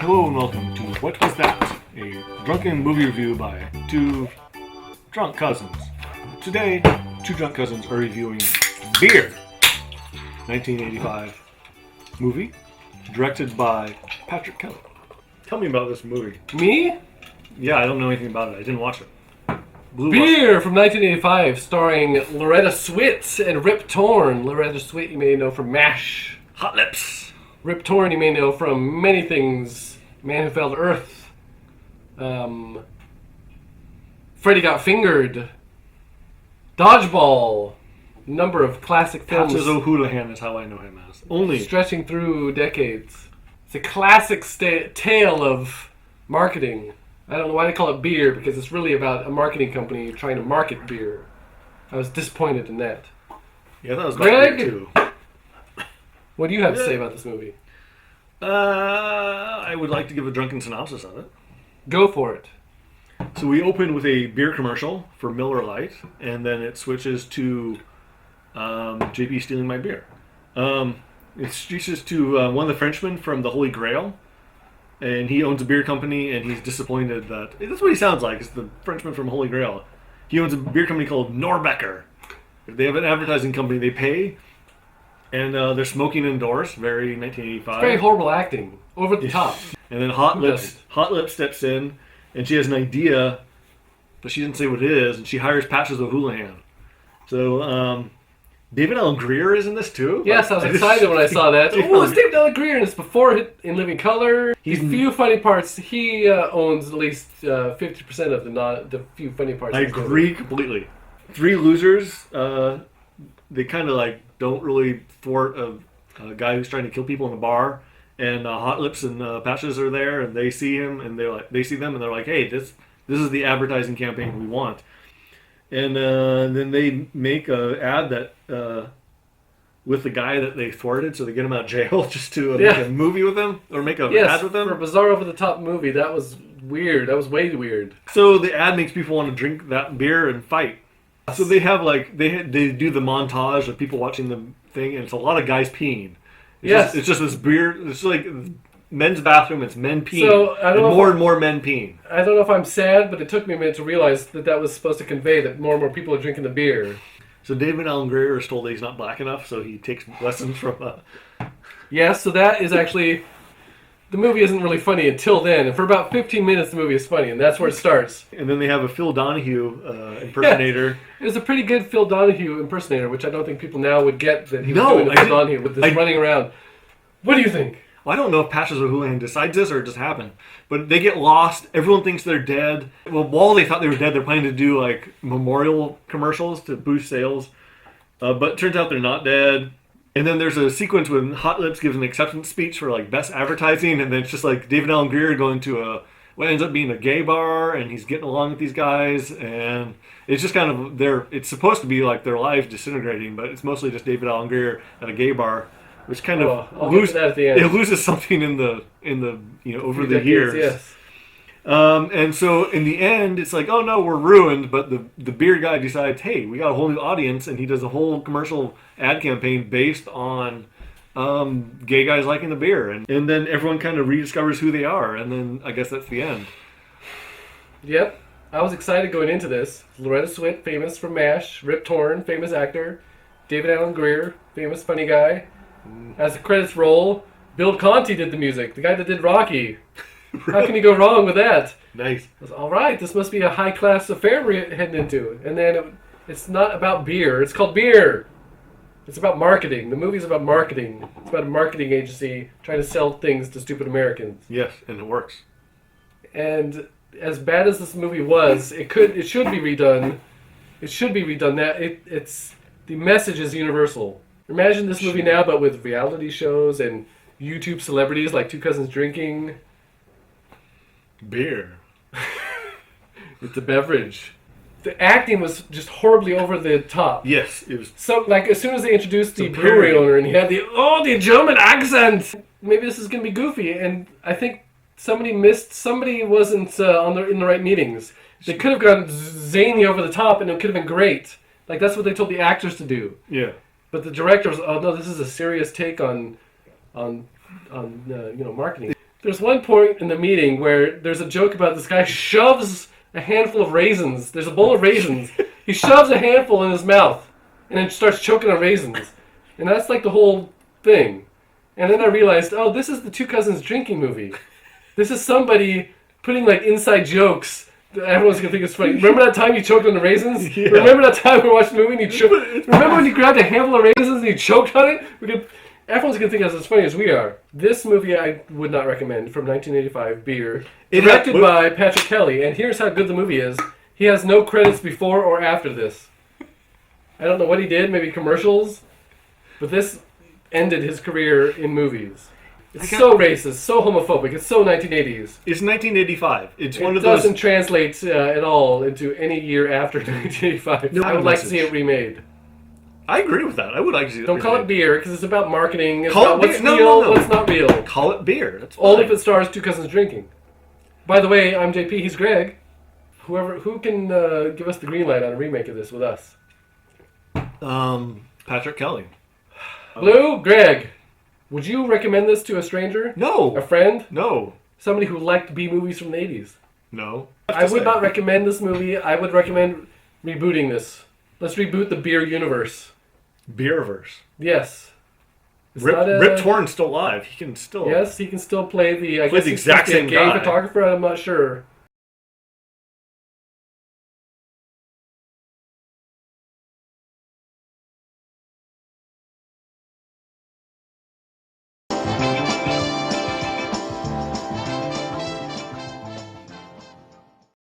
Hello and welcome to What Was That? A drunken movie review by two drunk cousins. Today, two drunk cousins are reviewing Beer, 1985 movie, directed by Patrick Kelly. Tell me about this movie. Me? Yeah, I don't know anything about it. I didn't watch it. Beer from 1985, starring Loretta Swit and Rip Torn. Loretta Swit you may know from MASH. Hot Lips. Rip Torn you may know from many things. Man Who Fell to Earth. Freddy Got Fingered. Dodgeball. Number of classic films. Patches O'Houlihan is how I know him as. Only. Stretching through decades. It's a classic tale of marketing. I don't know why they call it beer, because it's really about a marketing company trying to market beer. I was disappointed in that. Yeah, that was Greg? beer too. What do you have to say about this movie? I would like to give a drunken synopsis of it. Go for it. So we open with a beer commercial for Miller Lite, and then it switches to JP stealing my beer. It switches to one of the Frenchmen from the Holy Grail, and he owns a beer company, and he's disappointed that... That's what he sounds like, it's the Frenchman from Holy Grail. He owns a beer company called Norbecker. They have an advertising company, they pay, and they're smoking indoors, very 1985. It's very horrible acting. Over the top. And then Hot Lips steps in, and she has an idea, but she doesn't say what it is, and she hires Patches O'Houlihan. So, David Alan Grier is in this too? Yes, I was excited when I saw that. Oh, it's David Alan Grier, and it's before In Living Color. He's few funny parts. He owns at least 50% of the few funny parts. I agree completely. Three losers, they kind of like don't really thwart a guy who's trying to kill people in a bar. And Hot Lips and Patches are there, and they see him, and they see them, and they're like, "Hey, this is the advertising campaign we want." And then they make an ad that with the guy that they thwarted, so they get him out of jail just to make a movie with him or make an ad with him. For a bizarre over-the-top movie, that was weird. That was way weird. So the ad makes people want to drink that beer and fight. So they have they do the montage of people watching the thing, and it's a lot of guys peeing. It's just this beer. It's like men's bathroom. It's men peeing. So I don't know more and more men peeing. I don't know if I'm sad, but it took me a minute to realize that was supposed to convey that more and more people are drinking the beer. So David Alan Grier is told that he's not black enough, so he takes lessons from. Yes, so that is actually... The movie isn't really funny until then, and for about 15 minutes the movie is funny, and that's where it starts. And then they have a Phil Donahue impersonator. Yeah, it was a pretty good Phil Donahue impersonator, which I don't think people now would get that he was doing Phil Donahue with this running around. What do you think? Well, I don't know if Patches O'Houlihan decides this or it just happened, but they get lost. Everyone thinks they're dead. Well, while they thought they were dead, they're planning to do like memorial commercials to boost sales, but it turns out they're not dead. And then there's a sequence when Hot Lips gives an acceptance speech for like best advertising, and then it's just like David Alan Grier going to what ends up being a gay bar, and he's getting along with these guys, and it's just kind of it's supposed to be like their lives disintegrating, but it's mostly just David Alan Grier at a gay bar, which kind of loses something in the over the years. Yes. And so in the end, it's like, oh no, we're ruined. But the beer guy decides, hey, we got a whole new audience, and he does a whole commercial ad campaign based on gay guys liking the beer, and then everyone kind of rediscovers who they are, and then I guess that's the end. Yep, I was excited going into this. Loretta Swit, famous from MASH. Rip Torn, famous actor. David Alan Grier, famous funny guy. As the credits roll, Bill Conti did the music, the guy that did Rocky. Right. How can you go wrong with that? Nice. All right, this must be a high-class affair we're heading into. And then it's not about beer. It's called Beer. It's about marketing. The movie's about marketing. It's about a marketing agency trying to sell things to stupid Americans. Yes, and it works. And as bad as this movie was, it should be redone. It should be redone. It's the message is universal. Imagine this movie now, but with reality shows and YouTube celebrities like Two Cousins Drinking. Beer. It's a beverage. The acting was just horribly over the top. Yes, it was. So, like, as soon as they introduced the brewery owner and he had the German accent, maybe this is going to be goofy. And I think somebody wasn't in the right meetings. They could have gone zany over the top, and it could have been great. Like, that's what they told the actors to do. Yeah. But the director was, oh no, this is a serious take on marketing. There's one point in the meeting where there's a joke about this guy shoves a handful of raisins. There's a bowl of raisins. He shoves a handful in his mouth and then starts choking on raisins. And that's like the whole thing. And then I realized, oh, this is the Two Cousins drinking movie. This is somebody putting like inside jokes that everyone's going to think is funny. Remember that time you choked on the raisins? Yeah. Remember that time we watched the movie and you choked? Remember when you grabbed a handful of raisins and you choked on it? Everyone's going to think that's as funny as we are. This movie I would not recommend, from 1985, Beer. Directed by Patrick Kelly, and here's how good the movie is. He has no credits before or after this. I don't know what he did, maybe commercials, but this ended his career in movies. It's so racist, so homophobic, it's so 1980s. It's 1985. It doesn't translate at all into any year after 1985. No, I would like to see it remade. I agree with that. I would like to see it Don't remade. call it Beer, because it's about marketing. It's Call about it what's beer. real, No. what's not real. Call it Beer. That's fine. Only if it stars Two Cousins drinking. By the way, I'm JP, he's Greg. Who can give us the green light on a remake of this with us? Patrick Kelly. Blue, Greg, would you recommend this to a stranger? No. A friend? No. Somebody who liked B movies from the 80s? No. I would not recommend this movie. I would recommend rebooting this. Let's reboot the Beer universe. Beerverse. Yes. Rip Torn's still alive. He can still. Yes, he can still play the. I Play guess the he's exact supposed to be same a gay guy. photographer. I'm not sure.